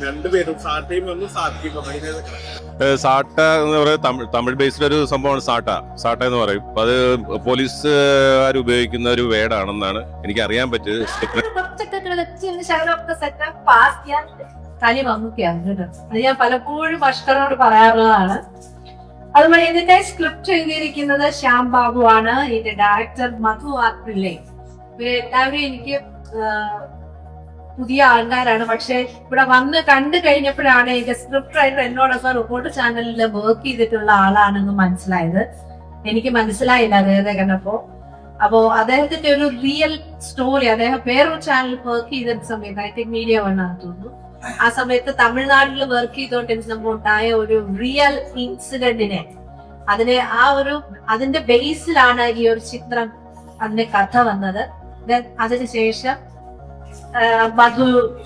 രണ്ടുപേരും സാട്ടയും വന്നു സാധിക്കും. സാട്ട എന്ന് പറയുന്നത് തമിഴ് ബേസ്ഡ് ഒരു സംഭവമാണ്. സാട്ട എന്ന് പറയും. അപ്പൊ അത് പോലീസുകാർ ഉപയോഗിക്കുന്ന ഒരു വേർഡാണെന്നാണ് എനിക്ക് അറിയാൻ പറ്റിയത്. തനി മമ്മൂക്കയാണ് കേട്ടോ. അത് ഞാൻ പലപ്പോഴും ഭാസ്കറിനോട് പറയാറുള്ളതാണ്. അതുപോലെ ഇതിന്റെ സ്ക്രിപ്റ്റ് എഴുതിയിരിക്കുന്നത് ശ്യാം ബാബു ആണ്. ഇതിന്റെ ഡയറക്ടർ മധു ആർപിള്ളെ. ഇവരെല്ലാവരും എനിക്ക് പുതിയ ആൾക്കാരാണ്. പക്ഷെ ഇവിടെ വന്ന് കണ്ടു കഴിഞ്ഞപ്പോഴാണ് ഇതിന്റെ സ്ക്രിപ്റ്റ് റൈറ്റർ എന്നോടൊപ്പം റിപ്പോർട്ട് ചാനലിൽ വർക്ക് ചെയ്തിട്ടുള്ള ആളാണെന്ന് മനസ്സിലായത്. എനിക്ക് മനസ്സിലായില്ല അദ്ദേഹത്തെ കണ്ടപ്പോ. അപ്പോ അദ്ദേഹത്തിന്റെ ഒരു റിയൽ സ്റ്റോറി, അദ്ദേഹം വേറൊരു ചാനൽ വർക്ക് ചെയ്ത സമയത്ത്, ഐ തിങ്ക് മീഡിയ വണ്ണാന്ന് തോന്നുന്നു, ആ സമയത്ത് തമിഴ്നാട്ടിൽ വർക്ക് ചെയ്തോണ്ടിരുന്നപ്പോൾ ഉണ്ടായ ഒരു റിയൽ ഇൻസിഡന്റിനെ അതിന്റെ ബേസിലാണ് ഈ ഒരു ചിത്രം, അതിന്റെ കഥ വന്നത്. അതിനുശേഷം മധു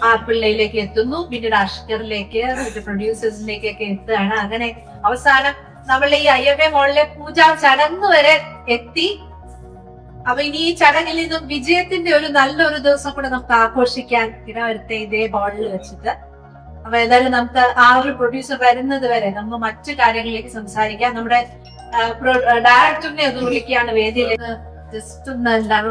ആർപിള്ളയിലേക്ക് എത്തുന്നു, പിന്നീട് അഷ്കറിലേക്ക്, പ്രൊഡ്യൂസേഴ്സിലേക്കൊക്കെ എത്തുകയാണ്. അങ്ങനെ അവസാനം നമ്മൾ ഈ അയ്യപ്പ മോളിലെ പൂജാ ചടങ്ങ് വരെ എത്തി. അപ്പൊ ഇനി ഈ ചടങ്ങിൽ നിന്നും വിജയത്തിന്റെ ഒരു നല്ലൊരു ദിവസം കൂടെ നമുക്ക് ആഘോഷിക്കാൻ ഇടവരുത്തെ ഇതേ ഹാളിൽ വെച്ചിട്ട്. അപ്പൊ ഏതായാലും നമുക്ക് ആ ഒരു പ്രൊഡ്യൂസർ വരുന്നത് വരെ നമുക്ക് മറ്റു കാര്യങ്ങളിലേക്ക് സംസാരിക്കാം. നമ്മുടെ ഡയറക്ടറിനെ ഒന്ന് വിളിക്കുകയാണ് വേദിയിലേക്ക്. ജസ്റ്റ് ഒന്ന് എന്താണ്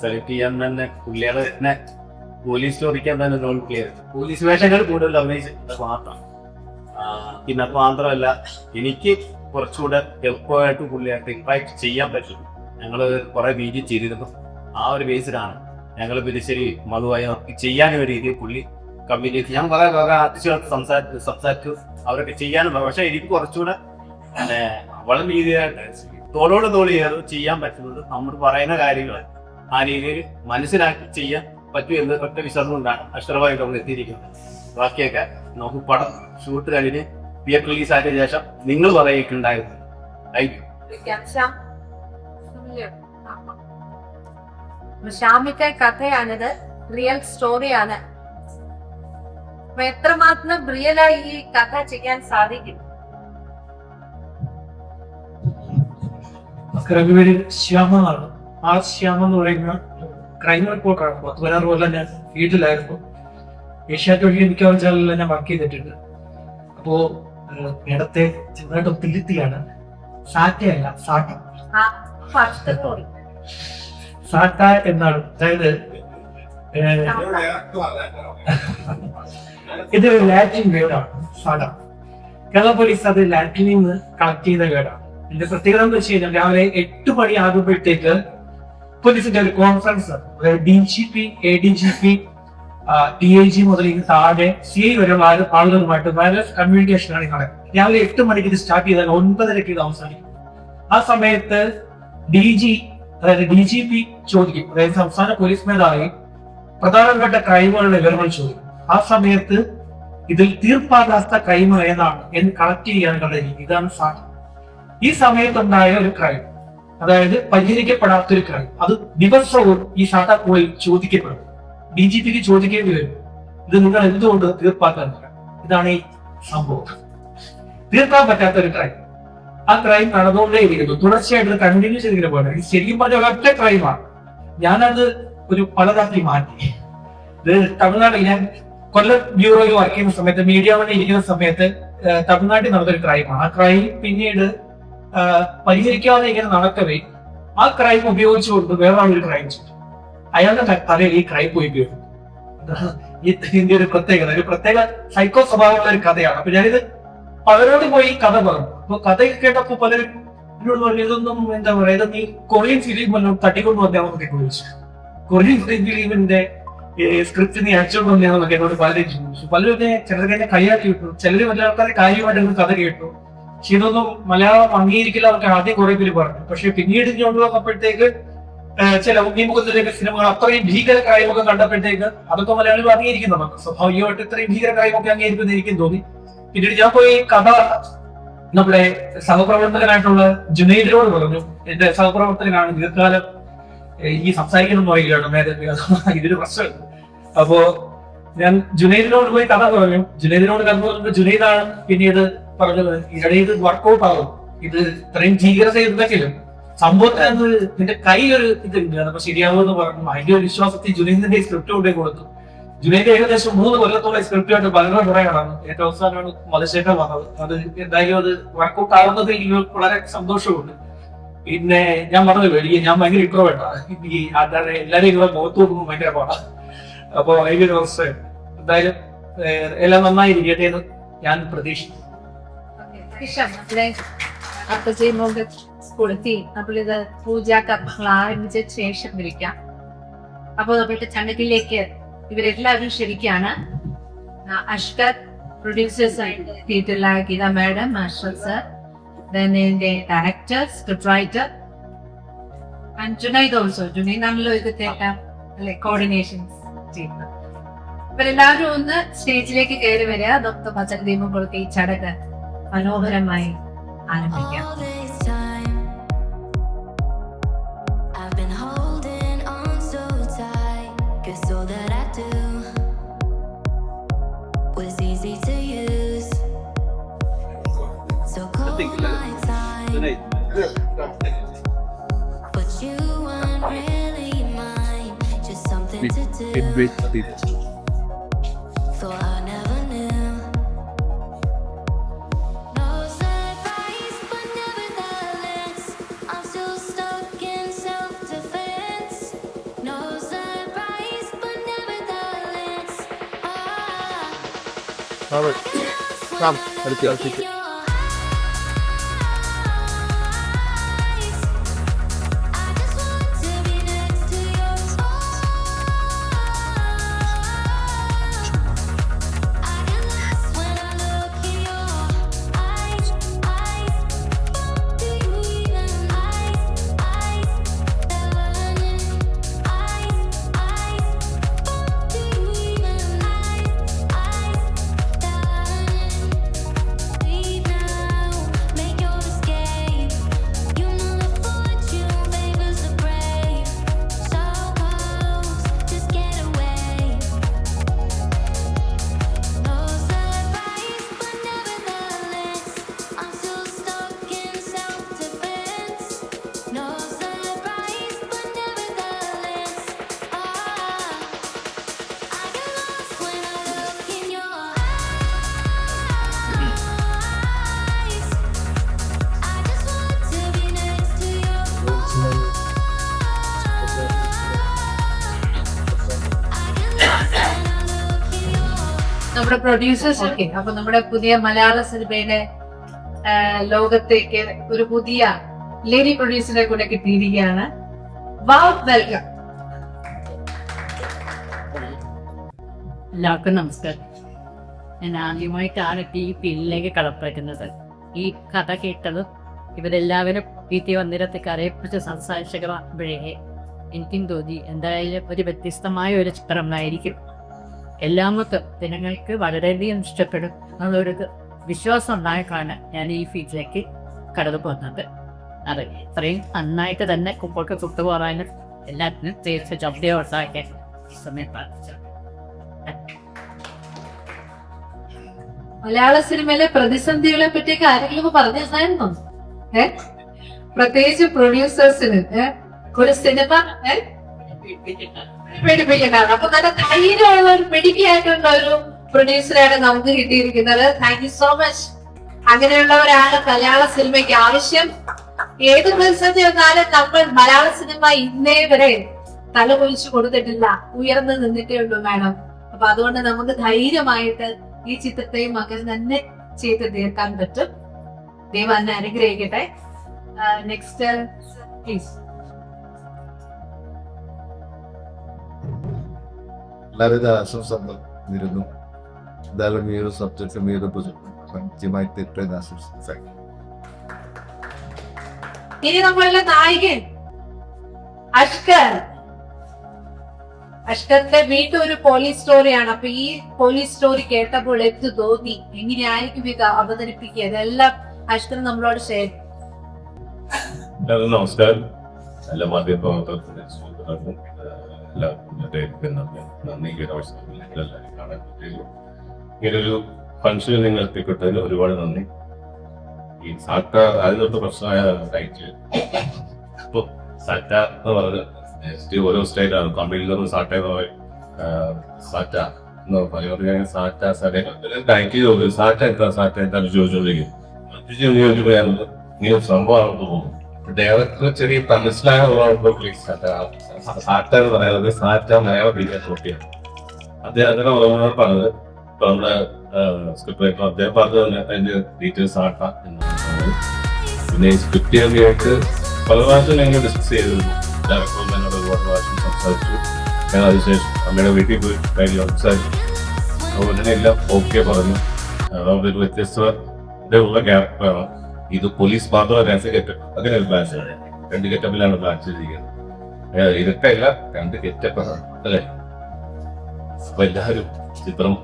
സെലക്ട് ചെയ്യാൻ തന്നെ പുള്ളിയുടെ തന്നെ പോലീസ് സ്റ്റോറിക്കാൻ തന്നെ റോൾ ക്ലിയർ. പോലീസ് വേഷങ്ങൾ കൂടുതൽ അഭിനയിച്ചിട്ട് മാത്രം. പിന്നെ മാത്രമല്ല, എനിക്ക് കുറച്ചുകൂടെ എളുപ്പമായിട്ട് പുള്ളിയായിട്ട് ഇമ്പാക്ട് ചെയ്യാൻ പറ്റും. ഞങ്ങൾ കുറെ വീഡിയോ ചെയ്തിരുന്നു. ആ ഒരു ബേസിലാണ് ഞങ്ങൾ പിന്നെ ശരി മധുവായി ചെയ്യാനും ഒരു രീതിയിൽ പുള്ളി കമ്മ്യൂണിറ്റി ഞാൻ കുറെ ആർട്ടിസ്റ്റുകൾക്ക് സംസാരിച്ചു അവരൊക്കെ ചെയ്യാനും. പക്ഷെ എനിക്ക് കുറച്ചുകൂടെ വളരെ രീതിയായിട്ട് തോളോട് തോളി ചെയ്യാൻ പറ്റുന്നത് നമ്മൾ പറയുന്ന കാര്യങ്ങൾ ആ രീതിയിൽ മനസ്സിലാക്കി ചെയ്യാൻ പറ്റും എന്ന് ഒറ്റ വിശ്വാസം കൊണ്ടാണ് അക്ഷരമായിട്ട് നമ്മൾ എത്തിയിരിക്കുന്നത്. ബാക്കിയൊക്കെ നമുക്ക് പടം ഷൂട്ട് കഴിഞ്ഞ് തിയേറ്റർ റിലീസ് ആയ ശേഷം നിങ്ങൾ പറയുന്നുണ്ടായിരുന്നു. ഷാമിക്ക കഥയാണിത്, റിയൽ സ്റ്റോറിയാണ്. അപ്പൊ എത്രമാത്രം റിയലായി ഈ കഥ ചെയ്യാൻ സാധിക്കും? പേര് ശ്യാമാണ്. ആ ശ്യാമ എന്ന് പറയുന്ന ക്രൈം റിപ്പോർട്ടാണ്. 16 കൊല്ലം ഞാൻ ഫീൽഡിലായിരുന്നു. ഏഷ്യാനെറ്റ് വഴി മിക്കവാറും ചാനലിൽ ഞാൻ വർക്ക് ചെയ്തിട്ടുണ്ട്. അപ്പോ മേടത്തെ ചെറുതായിട്ട് തിരുത്തിയാണ്. സാറ്റയല്ല, സാട്ട. സാട്ട എന്നാണ്. അതായത് ഇത് ലാറ്റിൻ വേർഡാണ് സാട്ട. കേരള പോലീസ് അത് ലാറ്റിനിൽ നിന്ന് കളക്ട് ചെയ്ത വേർഡാണ്. ഇതിന്റെ പ്രത്യേകത എന്ന് വെച്ച് കഴിഞ്ഞാൽ രാവിലെ 8 മണി ആകുമ്പോഴത്തേക്ക് പോലീസിന്റെ ഒരു കോൺഫറൻസ്, DGP, ADGP, DIG മുതൽ താഴെ CI വരെയുള്ള ആളുകളുമായിട്ട് വയർലെസ് കമ്മ്യൂണിക്കേഷനാണ് ഈ നടക്കുന്നത്. രാവിലെ 8 മണിക്ക് ഇത് സ്റ്റാർട്ട് ചെയ്താൽ 9:30 ഇത് അവസാനിക്കും. ആ സമയത്ത് DGP ചോദിക്കും, അതായത് സംസ്ഥാന പോലീസ് മേധാവി പ്രധാനപ്പെട്ട ക്രൈമുകളുടെ വിവരങ്ങൾ ചോദിക്കും. ആ സമയത്ത് ഇതിൽ തീർപ്പാകാത്ത ക്രൈം ഏതാണ് എന്ന് കളക്ട് ചെയ്യാനുള്ള രീതി, ഇതാണ് സാധനം. ഈ സമയത്തുണ്ടായ ഒരു ക്രൈം, അതായത് പരിഹരിക്കപ്പെടാത്തൊരു ക്രൈം, അത് ദിവസവും ഈ സാധാ പോയി ചോദിക്കപ്പെടും. DGPക്ക് ചോദിക്കേണ്ടി വരും, ഇത് നിങ്ങൾ എന്തുകൊണ്ട് തീർപ്പാക്കാൻ? ഇതാണ് ഈ സംഭവം. തീർക്കാൻ പറ്റാത്ത ഒരു ക്രൈം. ആ ക്രൈം നടന്നുകൊണ്ടേയിരിക്കുന്നു, തുടർച്ചയായിട്ട് കണ്ടിന്യൂ ചെയ്തിങ്ങനെ പോകണം. ഇത് ശരിക്കും പറഞ്ഞ ഒരൊറ്റ ക്രൈമാണ്. ഞാനത് ഒരു പലതാക്കി മാറ്റി. ഇത് തമിഴ്നാട്ടിൽ ഞാൻ കൊല്ലം ബ്യൂറോയിൽ വർക്ക് ചെയ്യുന്ന സമയത്ത്, മീഡിയ വണ്ടി ഇരിക്കുന്ന സമയത്ത് തമിഴ്നാട്ടിൽ നടന്നൊരു ക്രൈമാണ്. ആ ക്രൈം പിന്നീട് പരിഹരിക്കാതെ ഇങ്ങനെ നടക്കവേ ആ ക്രൈം ഉപയോഗിച്ചുകൊണ്ട് വേറെ ഒരു ക്രൈം ചെയ്തു. അയാളുടെ തലയിൽ ഈ ക്രൈം പോയി വീഴും. ഇതിന്റെ ഒരു പ്രത്യേക സൈക്കോ സ്വഭാവമുള്ള ഒരു കഥയാണ്. അപ്പൊ ഞാനിത് പലരോട് പോയി കഥ പറഞ്ഞു. അപ്പൊ കഥ കേട്ടപ്പോ പലരും എന്നോട് പറഞ്ഞു, ഇതൊന്നും എന്താ പറയാ, ഇത് നീ കൊറിയൻ ഫിലിം വല്ലതും തട്ടിക്കൊണ്ട് വന്നതാണെന്നൊക്കെ ചോദിച്ചു. കൊറിയൻ ഫിലിമിന്റെ സ്ക്രിപ്റ്റ് നീ അയച്ചോണ്ട് വന്നതാണെന്നൊക്കെ എന്നോട് പലരും ചോദിച്ചു. പലരും ചിലർക്ക് എന്നെ കൈയാക്കി വിട്ടു, ചിലര് വല്ല ആൾക്കാരെ കാര്യമായിട്ട് കഥ കേട്ടു. പക്ഷെ ഇതൊന്നും മലയാളം അംഗീകരിക്കില്ല എന്നൊക്കെ ആദ്യം കുറെ പേര് പറഞ്ഞു. പക്ഷെ പിന്നീട് ഇങ്ങോട്ട് വന്നപ്പോഴത്തേക്ക് ചില ഉണ്ണിമുഖത്തിലേക്ക് സിനിമകൾ അത്രയും ഭീകര ക്രൈമൊക്കെ കണ്ടപ്പോഴത്തേക്ക് അതൊക്കെ മലയാളികൾ അംഗീകരിക്കുന്നുണ്ട്. സ്വാഭാവികമായിട്ട് ഇത്രയും ഭീകര ക്രൈമൊക്കെ അംഗീകരിക്കുന്ന എനിക്കും തോന്നി. പിന്നീട് ഞാൻ പോയി കഥ നമ്മുടെ സഹപ്രവർത്തകനായിട്ടുള്ള ജുനൈദിനോട് പറഞ്ഞു. എന്റെ സഹപ്രവർത്തകനാണ്, ദീർഘകാലം ഈ സംസാരിക്കണം നോക്കിയാണ്, ഇതൊരു പ്രശ്നമുണ്ട്. അപ്പോ ഞാൻ ജുനൈദിനോട് പോയി കഥ പറഞ്ഞു. ജുനൈദിനോട് കഥ പറഞ്ഞപ്പോൾ ജുനൈദാണ് പിന്നീട് പറഞ്ഞത്, ഇവിടെ ഇത് വർക്കൗട്ട് ആവും, ഇത് ഇത്രയും ഭീകരത ചെയ്തെങ്കിലും സംഭവത്തിൽ നിന്റെ കൈ ഒരു ഇതുണ്ട്, അതൊക്കെ ശരിയാവുമെന്ന് പറഞ്ഞു. അതിന്റെ ഒരു വിശ്വാസത്തിൽ ജുനൈദിന്റെ സ്ക്രിപ്റ്റ് കൊണ്ടേ കൊടുത്തു. ജുനൈദ് ഏകദേശം 3 കൊല്ലത്തോളം സ്ക്രിപ്റ്റായിട്ട് വളരെ കുറയാണ്. ഏറ്റവും അവസാനമാണ് മതശേഖർ വന്നത്. അത് എന്തായാലും അത് വർക്കൗട്ട് ആവുന്നതിൽ വളരെ സന്തോഷമുണ്ട്. പിന്നെ ഞാൻ പറഞ്ഞു വെളിയെ ഞാൻ ഭയങ്കര ഇൻട്രോവേർട്ടാണ്. ഈ ആൾക്കാരെ എല്ലാവരും ഇവിടെ മുഖത്ത് നോക്കുമ്പോൾ ഭയങ്കര പാടാണ്. അപ്പൊ ഭയങ്കര അവസ്ഥയാണ്. എന്തായാലും എല്ലാം നന്നായിരിക്കട്ടെ എന്ന് ഞാൻ പ്രതീക്ഷിക്കുന്നു. നമ്മളിത് പൂജാകർമ്മങ്ങൾ ആരംഭിച്ച ശേഷം വിളിക്കാം. അപ്പൊ നമ്മളുടെ ചടങ്ങിലേക്ക് ഇവരെല്ലാവരും ക്ഷണിക്കാണ്. അഷ്കർ പ്രൊഡ്യൂസേഴ്സ് ആയിട്ടുള്ള ഗീത മാഡം, അഷ്കർ സർ, ഇതിന്റെ director, script writer and Junaid also. ജുനൈദാണല്ലോ ഇതൊക്കെ അല്ലെ കോർഡിനേഷൻസ് ചെയ്യുന്നത്. ഇവരെല്ലാവരും ഒന്ന് സ്റ്റേജിലേക്ക് കയറി വരിക. ഡോക്ടർ ഭജൻ ദീപം കൊടുത്ത് ഈ ചടങ്ങ് മനോഹരമായി ആരംഭിക്കാം. നമ്മുടെ പ്രൊഡ്യൂസേഴ്സ് ഒക്കെ അപ്പൊ നമ്മുടെ പുതിയ മലയാള സിനിമയുടെ ലോകത്തേക്ക് ഒരു പുതിയ ലേഡി പ്രൊഡ്യൂസറെ കൂടെ കിട്ടിയിരിക്കുകയാണ്. വെൽക്കം. എല്ലാവർക്കും നമസ്കാരം. ഞാൻ ആദ്യമായിട്ടാണ് ഈ ഫീൽഡിലേക്ക് കടപ്പറ്റുന്നത്. ഈ കഥ കേട്ടതും ഇവരെല്ലാവരും വീട്ടിൽ വന്നിരത്തേക്ക് അറിയപ്പെട്ട് സംസാരിച്ചപ്പോഴേ എനിക്കും തോന്നി എന്തായാലും ഒരു വ്യത്യസ്തമായ ഒരു ചിത്രമായിരിക്കും. എല്ലാവർക്കും ജനങ്ങൾക്ക് വളരെയധികം ഇഷ്ടപ്പെടും എന്നുള്ളൊരു വിശ്വാസം ഉണ്ടായിട്ടാണ് ഞാൻ ഈ ഫീൽഡിലേക്ക് കടന്നു പോകുന്നത്. അതെ, ഇത്രയും നന്നായിട്ട് തന്നെ കുട്ടികൾക്ക് കൊണ്ടുപോകാനും എല്ലാത്തിനും തീർച്ച ജബ്ദ ഉണ്ടാക്കാൻ സമയം പ്രാർത്ഥിച്ചു. മലയാള സിനിമയിലെ പ്രതിസന്ധികളെ പറ്റിയൊക്കെ ആരെങ്കിലും പറഞ്ഞിരുന്നായിരുന്നോ? പ്രത്യേകിച്ച് പ്രൊഡ്യൂസേഴ്സിന് ഒരു സിനിമ പേടിപ്പിക്കണ്ടാണ്. അപ്പൊ നല്ല ധൈര്യമുള്ള ഒരു മിടുക്കിയായിട്ടുള്ള ഒരു പ്രൊഡ്യൂസറാണ് നമുക്ക് കിട്ടിയിരിക്കുന്നത്. Thank you so much. അങ്ങനെയുള്ളവരാണ് മലയാള സിനിമയ്ക്ക് ആവശ്യം. ഏത് പ്രതിസന്ധി വന്നാലും നമ്മൾ മലയാള സിനിമ ഇന്നേ വരെ തലകുലിച്ചു കൊടുത്തിട്ടില്ല, ഉയർന്നു നിന്നിട്ടേ ഉള്ളൂ മാഡം. അപ്പൊ അതുകൊണ്ട് നമുക്ക് ധൈര്യമായിട്ട് ഈ ചിത്രത്തെയും മകൻ തന്നെ ചെയ്ത് തീർക്കാൻ പറ്റും. ദൈവം എന്നെ അനുഗ്രഹിക്കട്ടെ. Next please. എല്ലാവരുടെ ആശംസ നേരുന്നു. എന്തായാലും ഈ ഒരു സബ്ജക്റ്റും ഈ ഒരു പ്രൊജക്റ്റുമായി തെറ്റാൻ ആശംസ. ഇനി നമ്മളുടെ നായകൻ അഷ്കർ. അഷ്കറിന്റെ വീട്ടിൽ ഒരു പോലീസ് സ്റ്റോറിയാണ്. അപ്പൊ ഈ പോലീസ് സ്റ്റോറി കേട്ടപ്പോൾ എന്ത് തോന്നി, എങ്ങനെയായിരിക്കും ഇത് അവതരിപ്പിക്കുക, ഇതെല്ലാം അഷ്കർ നമ്മളോട് ഷെയർ. നമസ്കാരം. എല്ലാ മാധ്യമപ്രവർത്തകർക്കും എല്ലാവർക്കും നന്ദി. എല്ലാവരും കാണാൻ പറ്റില്ല. ഇങ്ങനൊരു ഫംഗ്ഷനിൽ നിങ്ങൾ എത്തിപ്പെട്ടതിന് ഒരുപാട് നന്ദി. ഈ സാക്ക അതിനൊരു പ്രശ്നമായ ടൈറ്റിൽ ഇപ്പൊ സാറ്റ എന്ന് പറഞ്ഞ ഓരോ സ്റ്റേറ്റ് ആണ്. തമിഴിൽ നിന്ന് സാറ്റ എന്ന് പറയും, സാറ്റ എന്ന് പറയും, സാറ്റ സാറ്റ എന്താ ചോദിച്ചോണ്ടിരിക്കും. ഇങ്ങനെ സംഭവം പോകും. ഡയറക്ടർ ചെറിയ മനസ്സിലാകുമ്പോൾ സാറ്റ എന്ന് പറയുന്നത് സാറ്റ തൊട്ടിയാണ്. അദ്ദേഹത്തിന് പറഞ്ഞത് ഇപ്പൊ നമ്മുടെ സ്ക്രിപ്റ്റ് റൈറ്റർ അദ്ദേഹം പറഞ്ഞു തന്നെ അതിന്റെ ഡീറ്റെയിൽസ് ആട്ട എന്നാണ്. പിന്നെ ഈ സ്ക്രിപ്റ്റ് ആയിട്ട് പല പ്രാവശ്യം ഞങ്ങൾ ഡിസ്കസ് ചെയ്തിരുന്നു. ഡയറക്ടറും എന്നോട് ഒരുപാട് പ്രാവശ്യം സംസാരിച്ചു. ഞാൻ അതിനുശേഷം അമ്മയുടെ വീട്ടിൽ പോയി കാര്യം സംസാരിച്ചു. അതുപോലെ തന്നെ എല്ലാം ഓക്കെ പറഞ്ഞു. അതായത് ഒരു വ്യത്യസ്തതയുള്ള ക്യാരക്ടറാണ് ഇത്. പോലീസ് മാത്രമല്ല, ഗെറ്റപ്പ് അങ്ങനെ ഒരു പ്ലാൻ ആണ്. 2 ഗെറ്റപ്പിലാണ് പ്ലാൻ ചെയ്തിരിക്കുന്നത്. ഇതൊക്കെ അല്ല, 2 ഗെറ്റപ്പാണ് അല്ലേ. അപ്പൊ എല്ലാവരും ചിത്രം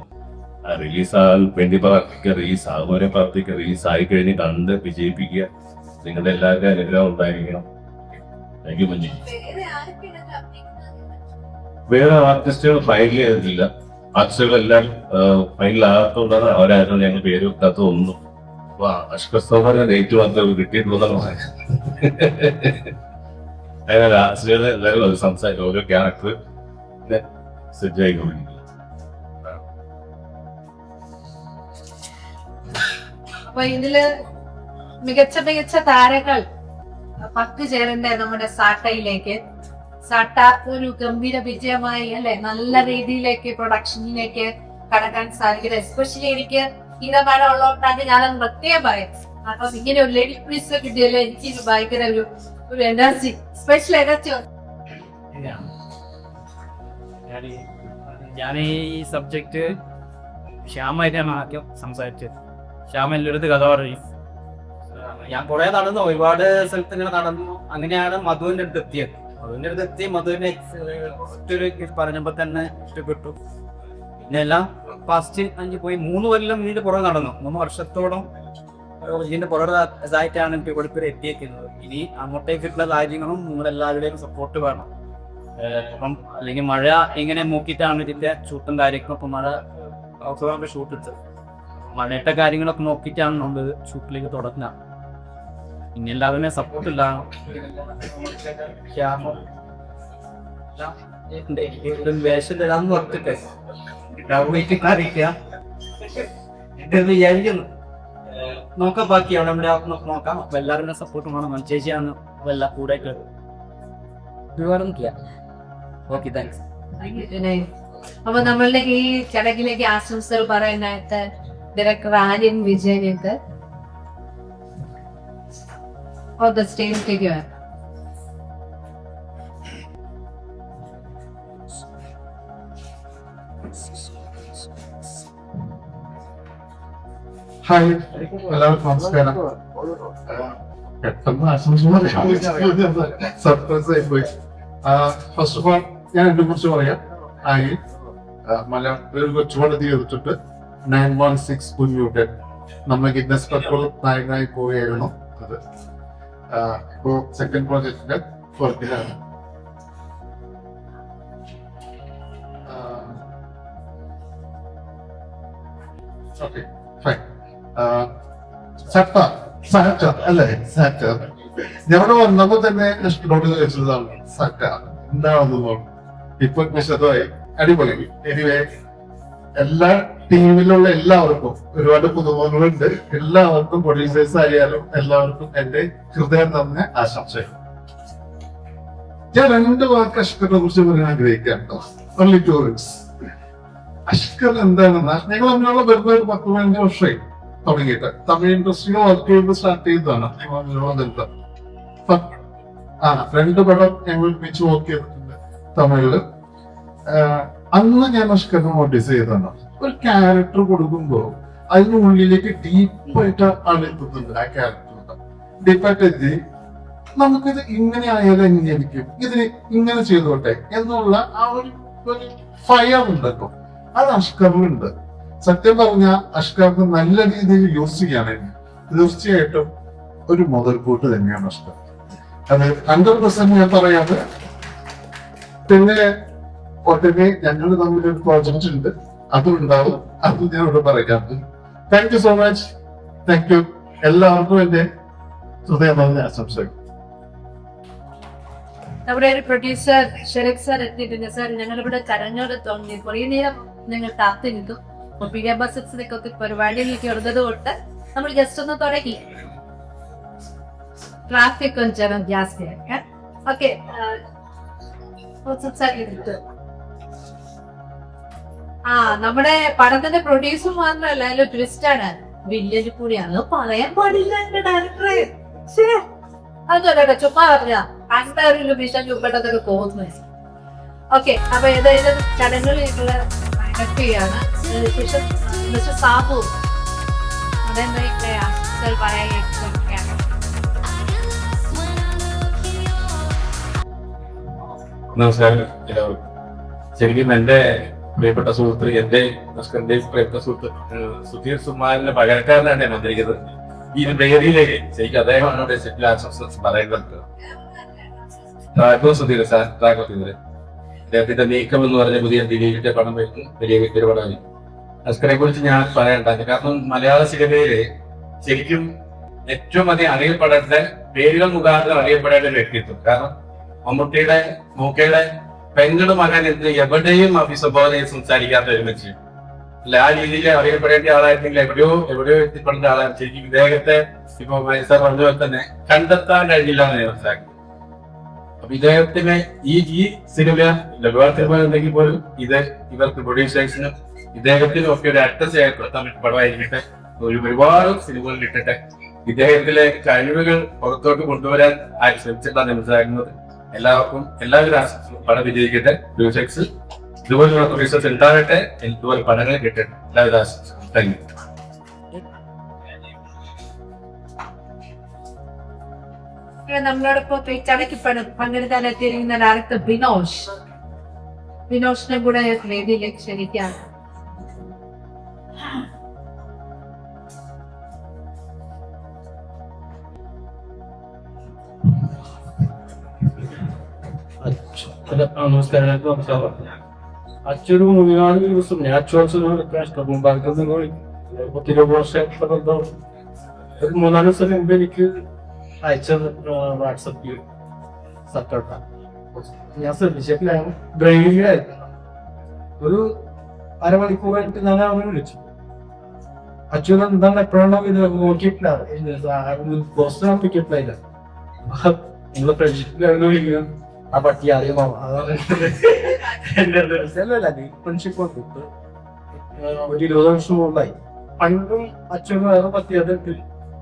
റിലീസാകാൻ വേണ്ടി പ്രാർത്ഥിക്കുക, റിലീസ് ആകുന്നവരെ പ്രാർത്ഥിക്കുക, റിലീസ് ആയി കഴിഞ്ഞ് കണ്ട് വിജയിപ്പിക്കുക. നിങ്ങളുടെ എല്ലാവരുടെയും അനുഗ്രഹം ഉണ്ടായിരിക്കണം. Thank you Manju. വേറെ ആർട്ടിസ്റ്റുകൾ ഫൈനൽ ചെയ്തിട്ടില്ല. ആർട്ടിസ്റ്റുകളെല്ലാം ഫൈനലാകാത്തതുകൊണ്ടാണ് അവരാരും ഞങ്ങൾ പേര് വെക്കാത്തത് ഒന്നും. അപ്പൊ അഷ്കസ്തോടെ ഡേറ്റ് മാത്രമേ കിട്ടിയിട്ടുള്ളതാണ്. അങ്ങനെ ആർട്ടിസ്റ്റുകളെ എല്ലാവരും അത് സംസാരിക്കും. ഓരോ ക്യാരക്ടർ സെറ്റായിക്കൊണ്ടിരിക്കും. അപ്പൊ ഇതില് മികച്ച താരങ്ങൾ പങ്കുചേരേണ്ട നമ്മുടെ സാട്ടയിലേക്ക്. സാട്ട ഒരു ഗംഭീര വിജയമായി അല്ലെ, നല്ല രീതിയിലേക്ക് പ്രൊഡക്ഷനിലേക്ക് കടക്കാൻ സാധിക്കുന്നത്. എസ്പെഷ്യലി എനിക്ക് ഹീറോമാനം ഉള്ളതുകൊണ്ടാണ് ഞാനത് പ്രത്യേകം പറയും. അപ്പൊ ഇങ്ങനെ ഒരു ലേഡി പ്രീസ് കിട്ടിയല്ലോ, എനിക്ക് ഭയങ്കര ഒരു എനർജി, സ്പെഷ്യൽ എനർജി. ഞാൻ ഈ സബ്ജക്റ്റ് ശ്യാമായിട്ടാണ് ആദ്യം സംസാരിച്ചത്. ശ്യാമ എല്ലായിടത്ത് കഥ പറയും. ഞാൻ കുറെ നടന്നു, ഒരുപാട് സ്ഥലത്ത് ഇങ്ങനെ നടന്നു. അങ്ങനെയാണ് മധുവിന്റെ അടുത്ത് എത്തിയത്. മധുവിനെ ഒറ്റൊരു പറഞ്ഞപ്പോ തന്നെ ഇഷ്ടപ്പെട്ടു. പിന്നെ എല്ലാം ഫസ്റ്റ് 5 പോയി 3 കൊല്ലം ഇതിന്റെ പുറകെ നടന്നു. 3 വർഷത്തോളം ഇതിന്റെ പുറകായിട്ടാണ് എനിക്ക് ഇവിടെ പേര് എത്തിയിരിക്കുന്നത്. ഇനി അങ്ങോട്ടേക്കുള്ള കാര്യങ്ങളും നിങ്ങളെല്ലാവരുടെയും സപ്പോർട്ട് വേണം. അപ്പം അല്ലെങ്കിൽ മഴ ഇങ്ങനെ നോക്കിയിട്ടാണ് ഇതിന്റെ ഷൂട്ടും കാര്യങ്ങളും. ഇപ്പൊ മഴ അവസരമാകുമ്പോൾ ഷൂട്ട് എടുത്തത്. മഴയുടെ കാര്യങ്ങളൊക്കെ നോക്കിയിട്ടാണ് നമ്മൾ ഷൂട്ടിലേക്ക് തുടങ്ങുക. ഇനി എല്ലാവരുടെയും സപ്പോർട്ട് ഇല്ല. വേഷം തരാന്ന് പറഞ്ഞിട്ട് വിചാരിക്കുന്നു. നോക്കാം, ബാക്കി അവിടെ നമ്മുടെ നോക്കാം. അപ്പൊ എല്ലാവരുടെ സപ്പോർട്ട് വേണം. ചേച്ചിയാണ് എല്ലാം കൂടെ ഓക്കെ, താങ്ക്സ്. അപ്പൊ നമ്മളുടെ ഈ ചടങ്ങിലേക്ക് ആശംസകൾ പറയാനായിട്ട് ഡയറക്ടർ ആര്യൻ വിജയനൊക്കെ ഓൺ ദ സ്റ്റേജിലേക്ക് വരാം. ഹായ്, എല്ലാവർക്കും നമസ്കാരം. പെട്ടെന്ന് ആശംസ സർപ്രൈസ് ആയി പോയി. ഫസ്റ്റ് ഓഫ് ഓൾ ഞാൻ എന്നെ കുറിച്ച് പറയാം. മലയാളത്തിൽ കൊച്ചുപാട് ചെയ്തിട്ടുണ്ട്. 916 കുഞ്ഞൂട്ടൻ നമ്മൾ ഗിന്നസ് റെക്കോർഡ് നായകനായി പോവുകയായിരുന്നു. അത് ഇപ്പോ സെക്കൻഡ് പ്രോജക്റ്റിന്റെ വർക്കിലാണ്. Okay, fine. സാറ്റ അല്ലേ? സാറ്റ ഞങ്ങളുടെ വന്നപ്പോ തന്നെ നോട്ട് ചോദിച്ചതാണ് സാറ്റ എന്താണെന്ന് തോന്നുന്നു. ഇപ്പൊ വിശദമായി, അടിപൊളി. എനിവേ, എല്ലാ ടീമിലുള്ള എല്ലാവർക്കും ഒരുപാട് പുതുമുഖങ്ങളുണ്ട്. എല്ലാവർക്കും പ്രൊഡ്യൂസേഴ്സ് ആയാലും എല്ലാവർക്കും എന്റെ ഹൃദയം തന്നെ ആശംസകൾ. ഞാൻ 2 വാക്ക് അഷ്കറിനെ കുറിച്ച് പറയാൻ ആഗ്രഹിക്കാം. Only 2 words. അഷ്കർ എന്താണെന്ന് ഞങ്ങൾ തമ്മിലുള്ള ബന്ധം 10-15 വർഷമായി തുടങ്ങിയിട്ട്. തമിഴ് ഇൻഡസ്ട്രിയിൽ വർക്ക് ചെയ്ത് സ്റ്റാർട്ട് ചെയ്തതാണ് ബന്ധം. 2 പടം ഞങ്ങൾ ഒരുമിച്ച് വർക്ക് ചെയ്തിട്ടുണ്ട് തമിഴില്. അന്ന് ഞാൻ അഷ്കറിനെ നോട്ടീസ് ചെയ്തതാണ്. ഒരു ക്യാരക്ടർ കൊടുക്കുമ്പോ അതിനുള്ളിലേക്ക് ഡീപ്പായിട്ട് ആണ് എത്തുന്നുണ്ട്. ആ ക്യാരക്ടർ ഡീപ്പായിട്ട് എത്തി നമുക്കിത് ഇങ്ങനെ ആയാലും എങ്ങനെയായിരിക്കും, ഇതിന് ഇങ്ങനെ ചെയ്തോട്ടെ എന്നുള്ള ആ ഒരു ഫയർ ഉണ്ടല്ലോ, അത് അഷ്കറിലുണ്ട്. സത്യം പറഞ്ഞ അഷ്കറിന് നല്ല രീതിയിൽ യൂസ് ചെയ്യാനായിരുന്നു. തീർച്ചയായിട്ടും ഒരു മുതൽക്കൂട്ട് തന്നെയാണ് അഷ്കർ. അത് 100% ഞാൻ പറയാതെ. പിന്നെ ഉടനെ ഞങ്ങൾ തമ്മിലൊരു പ്രോജക്റ്റ് ഉണ്ട്, അതുണ്ടാവും. അത് ഞാൻ ഇവിടെ പറയാം. Thank you so much. Thank you. എല്ലാവർക്കും എന്റെ ഹൃദയം ആശംസകൾ. നമ്മുടെ ഒരു പ്രൊഡ്യൂസർ ഷെരീഫ് സാർ എത്തിയിട്ടുണ്ട്. സാർ ഞങ്ങളിവിടെ കരഞ്ഞോട് തോന്നി കുറേ നേരം നിങ്ങൾ കാത്തിരുന്നു. അപ്പോൾ PA ബസ്സിനൊക്കെ ഒത്തിരി പരിപാടിയിലേക്ക് ഉള്ളത് കൊണ്ട് നമ്മൾ ജസ്റ്റ് ഒന്ന് തുടങ്ങി. ട്രാഫിക് കൊഞ്ചം ജാസ്തിയാക്കാൻ. ഓക്കെ, സംസാരിക്കുന്നത് നമ്മുടെ പടത്തിന്റെ പ്രൊഡ്യൂസർ മാത്രമല്ല, അതിൽ ട്വിസ്റ്റാണ്, വില്ലൻ കൂടിയാണ്. പറയാൻ പാടില്ല എന്റെ ഡയറക്ടറെ. അതൊക്കെ ചുമ്മാ പറഞ്ഞ കണ്ടൊരു വിഷൻ ചുപ്പട്ടതൊക്കെ തോന്നുന്നു. ഓക്കെ, അപ്പൊ ഇത് ചടങ്ങുകൾ കണക്ട് ചെയ്യാണ്. മിസ്റ്റർ സാബു നമസ്കാരം എല്ലാവർക്കും. ശരിക്കും എന്റെ പ്രിയപ്പെട്ട സുഹൃത്ത്, എന്റെ പ്രിയപ്പെട്ട സുഹൃത്ത് സുധീർ സുമാലിന്റെ പകരക്കാരനാണ് ഞാൻ വന്നിരിക്കുന്നത്. ഈ വേദിയിലേക്ക് ശരിക്കും അദ്ദേഹമാണ് സെറ്റിൽ ആശംസ പറയുന്നത്. സുധീർ സാർ അദ്ദേഹത്തിന്റെ നീക്കം എന്ന് പറഞ്ഞ പുതിയ ദിലീപിന്റെ പടം വരുന്നു, വലിയ വ്യക്തിയുടെ പടമായി. അസ്കറെ കുറിച്ച് ഞാൻ പറയണ്ട, കാരണം മലയാള സിനിമയില് ശരിക്കും ഏറ്റവും അധികം അറിയപ്പെടേണ്ട പേരുകൾ മുഖാന്തരം അറിയപ്പെടേണ്ട ഒരു വ്യക്തിത്വം. കാരണം മമ്മൂട്ടിയുടെ മൂക്കയുടെ പെങ്ങളുടെ മകൻ എന്ന് എവിടെയും അഭിസംബോധനയിൽ സംസാരിക്കാത്ത ഒരു മനുഷ്യൻ അല്ല. ആ രീതിയിൽ അറിയപ്പെടേണ്ട ആളായിരുന്നെങ്കിൽ എവിടെയോ എത്തിപ്പെടേണ്ട ആളാണ്. ശരിക്കും ഇദ്ദേഹത്തെ ഇപ്പൊ സാർ പറഞ്ഞ പോലെ തന്നെ കണ്ടെത്താൻ കഴിഞ്ഞില്ല എന്ന് ഞാൻ മനസ്സിലാക്കുന്നത്. അപ്പൊ ഇദ്ദേഹത്തിന് ഈ സിനിമ ലഘുവാർത്തിമ ഉണ്ടെങ്കിൽ പോലും ഇവർക്ക് പ്രൊഡ്യൂസേഴ്സിനും ഇദ്ദേഹത്തിനും ഒക്കെ ഒരു അറ്റസ്റ്റായിപ്പെടുത്താൻ പടമായിരിക്കട്ടെ, ഒരുപാട് സിനിമകളിൽ ഇട്ടിട്ട് ഇദ്ദേഹത്തിലെ കഴിവുകൾ പുറത്തോട്ട് കൊണ്ടുവരാൻ ആര് ശ്രമിച്ചിട്ടാണ് മനസ്സിലാക്കുന്നത്. എല്ലാവർക്കും എല്ലാവരും പടം വിജയിക്കട്ടെ. പ്രൊഡ്യൂസേഴ്സ് ഇതുപോലുള്ള പ്രൊഡ്യൂസേഴ്സ് ഉണ്ടാകട്ടെ, ഇതുപോലെ പടങ്ങൾ കിട്ടട്ടെ. എല്ലാവരും ആശംസിക്കുന്നു. Thank you. നമ്മളോടൊപ്പം ചടക്കി പങ്കെടുക്കാനെത്തിയിരിക്കുന്ന ഡയറക്ടർ ബിനോഷിനെ കൂടെ വേദിയിലേക്ക് ക്ഷണിക്കാം. നമസ്കാരം. അച്ചൊരു മൂവിയാണ് ദിവസം നാച്ചുറൽസ് ഒരു 3-4 ദിവസം മുമ്പ് എനിക്ക് അയച്ചത് വാട്സപ്പിൽ സത്തോട്ട. ഞാൻ ശ്രദ്ധിച്ചിട്ടില്ല, ഡ്രൈവിംഗിലായിരുന്നു. ഒരു അരമണിക്കൂർ കഴിഞ്ഞിട്ട് ഞാൻ അവനെ വിളിച്ചു. അച്ഛൻ എന്താണ് എപ്പോഴാണോ ഇത് നോക്കിയിട്ടില്ല, പോസ്റ്റർ നോക്കിയിട്ടില്ല. നിങ്ങളെ ഫ്രണ്ട്ഷിപ്പിലായിരുന്നു വിളിക്കുക. ആ പട്ടി അറിയുമോ? ഫ്രണ്ട്ഷിപ്പ് ഒരു 20 വർഷം മുമ്പായി. പണ്ടും അച്ഛനും വേറെ പറ്റിയത്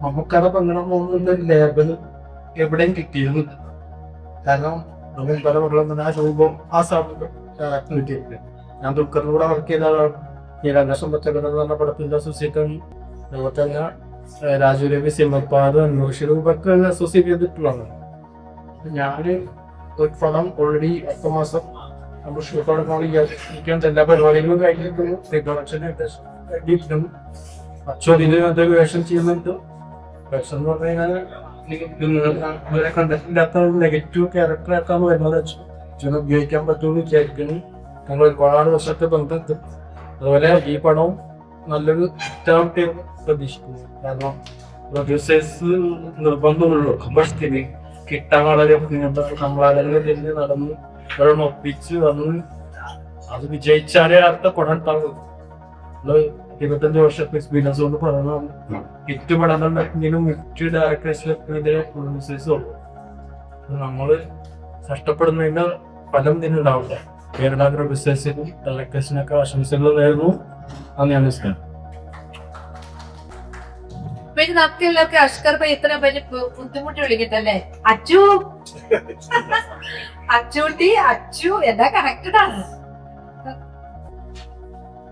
നമുക്കത് പങ്കെടുക്കാൻ പോകുന്ന ലേബൽ എവിടെയും കിട്ടിയിരുന്നില്ല. കാരണം നമുക്ക് പല പറയുന്ന ആ രൂപം ആ സമയം കിട്ടിയിട്ടില്ല. ഞാൻ ദുഃഖത്തിലൂടെ വർക്ക് ചെയ്ത ആളാണ്. ഈ 2 ലക്ഷം പച്ചക്കറി എന്ന് പറഞ്ഞ പടത്തിന്റെ അസോസിയേറ്റ്, അതുപോലെ തന്നെ രാജു രവി, സിമപ്പാട്, അന്വേഷണമൊക്കെ അസോസിയേറ്റ് ചെയ്തിട്ടുള്ളതാണ്. ഞാന് ഒരു പടം ഓൾറെഡി 10 മാസം നമ്മൾ ഷൂട്ട് എല്ലാ പരിപാടികളും കഴിഞ്ഞിട്ടുള്ളൂ. കഴിഞ്ഞിട്ടുണ്ട്. അച്ഛൻ അത് വേഷം ചെയ്യുന്നുണ്ട്. വേഷം എന്ന് പറഞ്ഞു കഴിഞ്ഞാൽ കണ്ടിട്ടില്ലാത്ത നെഗറ്റീവ് ക്യാരക്ടറാക്കാന്ന് വരുന്നത് അച്ഛനെ ഉപയോഗിക്കാൻ പറ്റുമെന്ന് വിചാരിക്കുന്നു. ഞങ്ങൾ ഒരുപാട് വർഷത്തെ ബന്ധമുണ്ട്. അതുപോലെ ഈ പടവും നല്ലൊരു ഹിറ്റാവട്ടെ പ്രതീക്ഷിക്കുന്നു. കാരണം പ്രൊഡ്യൂസേഴ്സ് നിർബന്ധമുള്ളൂ. ബസ്സിന് കിട്ടാൻ വളരെ നമ്മളാരെങ്കിലും തിരിഞ്ഞ് നടന്ന് ഒരെണ്ണം ഒപ്പിച്ച് വന്ന് അത് വിജയിച്ചാലേ അടുത്ത പടം ഉണ്ടാവും. 25 വർഷത്തെ എക്സ്പീരിയൻസ് കൊണ്ട് പറയുന്നതാണ്. ഹിറ്റ് പടങ്ങളുണ്ടെങ്കിലും ഹിറ്റ് ഡയറക്ടേഴ്സിനെതിരെ പ്രൊഡ്യൂസേഴ്സ് ഉള്ളു. നമ്മള് കഷ്ടപ്പെടുന്നതിന്റെ ഫലം ഇതിനുണ്ടാവില്ല. കേരള പ്രൊഡ്യൂസേഴ്സിനും ഡയറക്ടേഴ്സിനൊക്കെ ആശംസകൾ നേരുന്നു. അത് ഞാൻ നമസ്കാരം. പിന്നെ നമുക്കെല്ലാവർക്കും അഷ്കർ ഭായി ഇത്ര വലിയ ബുദ്ധിമുട്ടി വിളിക്കട്ടല്ലേ? അച്ചു എന്താ കണക്റ്റഡ് ആണ്.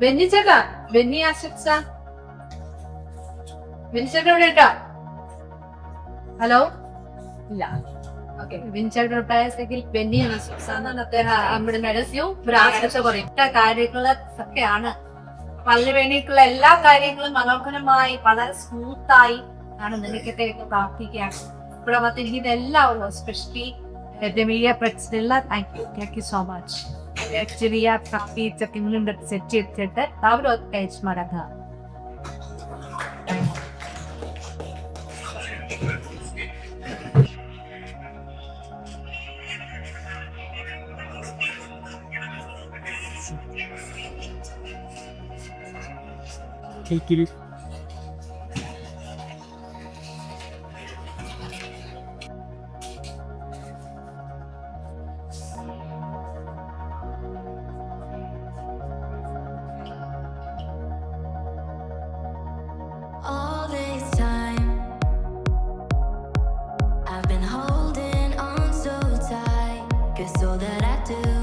ബെന്നി ചേട്ടാ, ബെന്നി ആശംസ. ബെന്നി ചേട്ടൻ എവിടെ ഉണ്ടോ? ഹലോ, ഇല്ല. ഓക്കെ, ബെന്നി ചേട്ടൻ ഉണ്ടായെങ്കിൽ ബെന്നി ആശംസ എന്നാണ് അദ്ദേഹം നമ്മുടെ നടസ്യവും ഒരു ആശംസ പറയും. കാര്യങ്ങള് ഒക്കെയാണ്. അതിനു വേണ്ടിയിട്ടുള്ള എല്ലാ കാര്യങ്ങളും മനോഹരമായി വളരെ സ്മൂത്തായി ആണ് നിനക്കത്തെ പ്രാർത്ഥിക്കുകയാണ്. ഇവിടെ വന്നിരിക്കുന്ന എല്ലാവരും, especially media president, thank you so much. ചെറിയ പ്രാർത്ഥിച്ചൊക്കെ സെറ്റ് ചെയ്തിട്ട് അവരും കഴിച്ചു മടങ്ങുക. Take it. All this time, I've been holding on so tight, 'cause all that I do